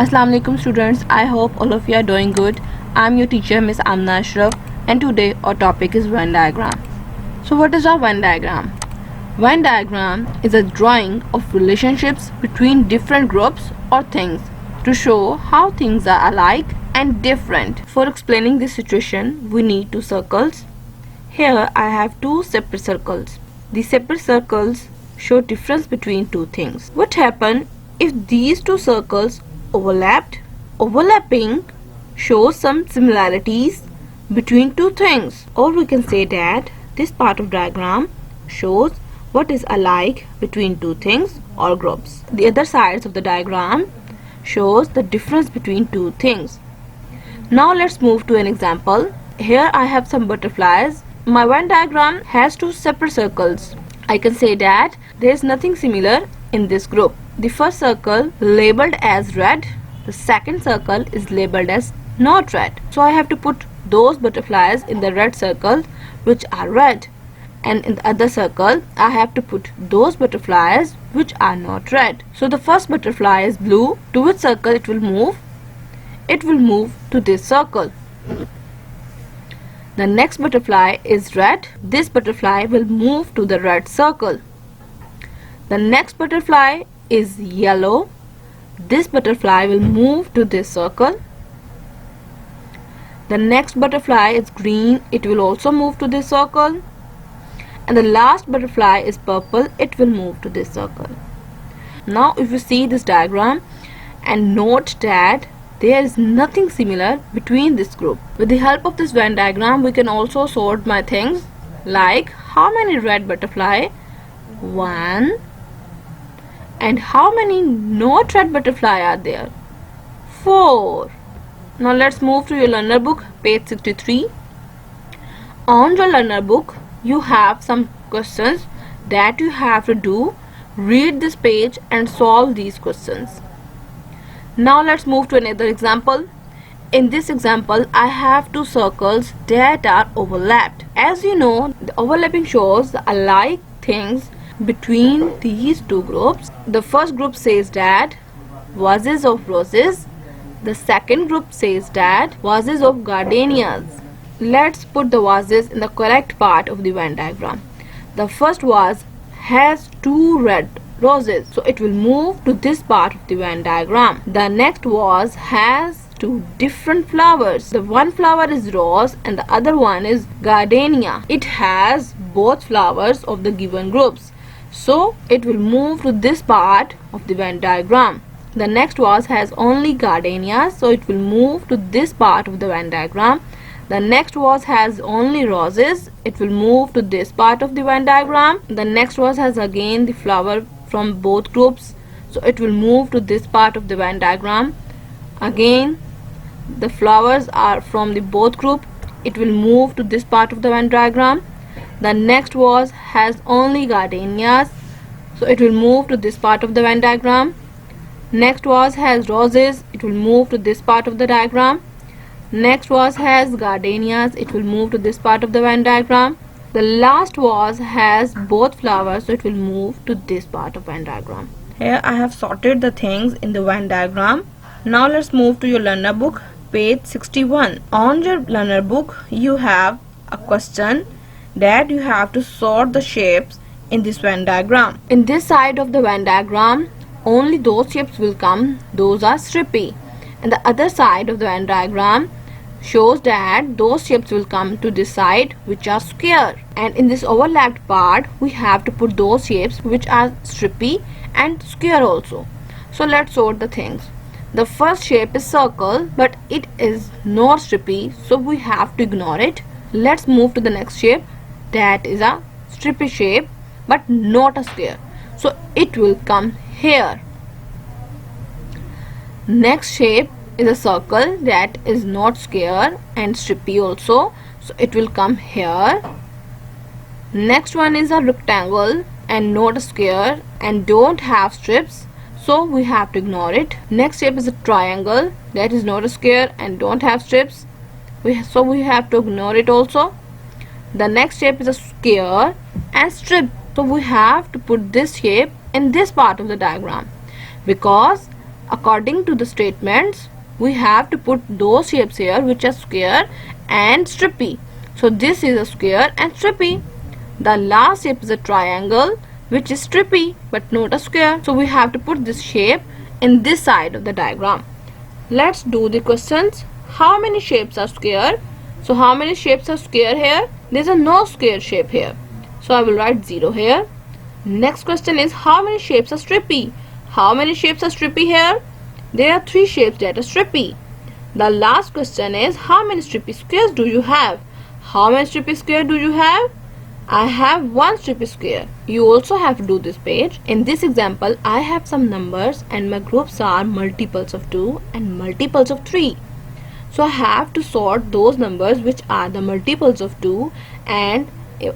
Assalamu alaikum students. I hope all of you are doing good. I'm your teacher Miss Amna Ashraf, and today our topic is Venn diagram. So what is a Venn diagram? Venn diagram is a drawing of relationships between different groups or things to show how things are alike and different. For explaining this situation, we need two circles. Here I have two separate circles. The separate circles show difference between two things. What happens if these two circles overlapped? Overlapping shows some similarities between two things, or we can say that this part of diagram shows what is alike between two things or groups. The other sides of the diagram shows the difference between two things. Now let's move to an example. Here I have some butterflies. My Venn diagram has two separate circles. I can say that there is nothing similar in this group. The first circle labeled as red, the second circle is labeled as not red. So I have to put those butterflies in the red circle which are red, and in the other circle I have to put those butterflies which are not red. So the first butterfly is blue. To which circle it will move? It will move to this circle. The next butterfly is red. This butterfly will move to the red circle. The next butterfly is yellow. This butterfly will move to this circle. The next butterfly is green. It will also move to this circle. And the last butterfly is purple. It will move to this circle. Now if you see this diagram and note that there is nothing similar between this group. With the help of this Venn diagram, we can also sort my things, like how many red butterfly? 1. And how many not red butterfly are there? 4. Now let's move to your learner book, page 63. On your learner book, you have some questions that you have to do. Read this page and solve these questions. Now let's move to another example. In this example, I have two circles that are overlapped. As you know, the overlapping shows the alike things between these two groups. The first group says that vases of roses. The second group says that vases of gardenias. Let's put the vases in the correct part of the Venn diagram. The first vase has two red roses, so it will move to this part of the Venn diagram. The next vase has two different flowers. The one flower is rose and the other one is gardenia. It has both flowers of the given groups, so it will move to this part of the Venn diagram. The next vase has only gardenias, so it will move to this part of the Venn diagram. The next vase has only roses. It will move to this part of the Venn diagram. The next vase has again the flower from both groups, so it will move to this part of the Venn diagram. Again, the flowers are from the both group. It will move to this part of the Venn diagram. The next vase has only gardenias, so it will move to this part of the Venn diagram. Next vase has roses. It will move to this part of the diagram. Next vase has gardenias. It will move to this part of the Venn diagram. The last vase has both flowers, so it will move to this part of Venn diagram. Here I have sorted the things in the Venn diagram. Now let's move to your learner book, page 61. On your learner book, you have a question that you have to sort the shapes in this Venn diagram. In this side of the Venn diagram, only those shapes will come, those are stripy. And the other side of the Venn diagram shows that those shapes will come to this side which are square, and in this overlapped part we have to put those shapes which are stripy and square also. So let's sort the things. The first shape is circle, but it is not stripy, so we have to ignore it. Let's move to the next shape. That is a stripy shape but not a square, so it will come here. Next shape is a circle that is not square and stripy also, so it will come here. Next one is a rectangle and not a square and don't have strips, so we have to ignore it. Next shape is a triangle that is not a square and don't have strips, so we have to ignore it also. The next shape is a square and strip, so we have to put this shape in this part of the diagram, because according to the statements, we have to put those shapes here which are square and stripy. So this is a square and stripy. The last shape is a triangle which is stripy but not a square. So we have to put this shape in this side of the diagram. Let's do the questions. How many shapes are square? So how many shapes are square here? There is a no square shape here. So I will write 0 here. Next question is, how many shapes are stripy? How many shapes are stripy here? There are 3 shapes that are stripy. The last question is, how many stripy squares do you have? How many stripy squares do you have? I have 1 stripy square. You also have to do this page. In this example, I have some numbers and my groups are multiples of 2 and multiples of 3. So I have to sort those numbers which are the multiples of 2, and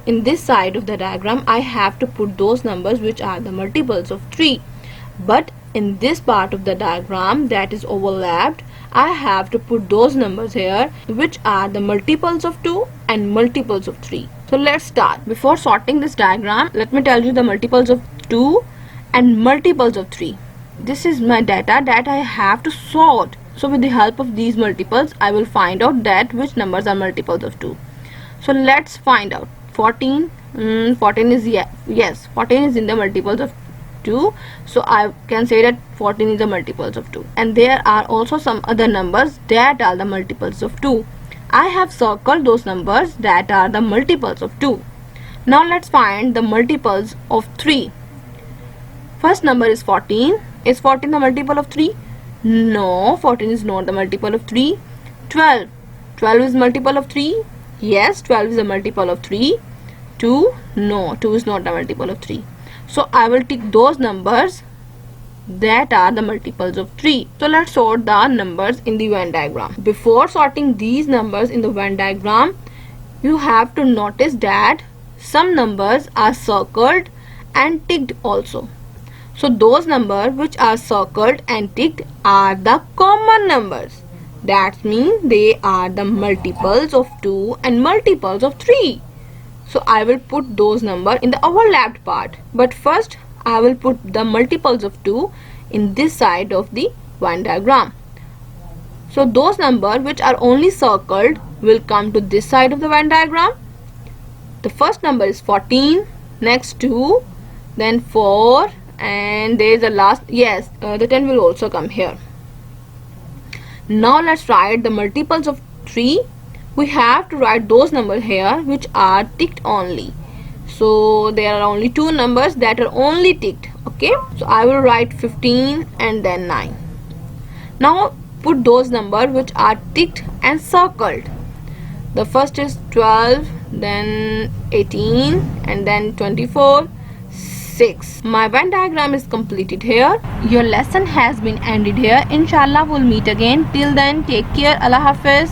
in this side of the diagram I have to put those numbers which are the multiples of 3. But in this part of the diagram that is overlapped, I have to put those numbers here which are the multiples of 2 and multiples of 3. So let's start. Before sorting this diagram, let me tell you the multiples of 2 and multiples of 3. This is my data that I have to sort. So with the help of these multiples, I will find out that which numbers are multiples of 2. So let's find out. 14 is yes, 14 is in the multiples of 2. So I can say that 14 is the multiples of 2. And there are also some other numbers that are the multiples of 2. I have circled those numbers that are the multiples of 2. Now let's find the multiples of 3. First number is 14. Is 14 the multiple of 3? No, 14 is not the multiple of 3. 12. 12 is multiple of 3. Yes, 12 is a multiple of 3. 2. No, 2 is not the multiple of 3. So I will tick those numbers that are the multiples of 3. So let's sort the numbers in the Venn diagram. Before sorting these numbers in the Venn diagram, you have to notice that some numbers are circled and ticked also. So those numbers which are circled and ticked are the common numbers. That means they are the multiples of 2 and multiples of 3. So I will put those numbers in the overlapped part. But first I will put the multiples of 2 in this side of the Venn diagram. So those numbers which are only circled will come to this side of the Venn diagram. The first number is 14, next 2, then 4, and there is a last, yes, the 10 will also come here. Now let's write the multiples of 3. We have to write those numbers here which are ticked only. So there are only 2 numbers that are only ticked. Okay, so I will write 15 and then 9. Now put those numbers which are ticked and circled. The first is 12, then 18, and then 24, 6. My Venn diagram is completed here. Your lesson has been ended here. Inshallah we'll meet again. Till then, take care. Allah Hafiz.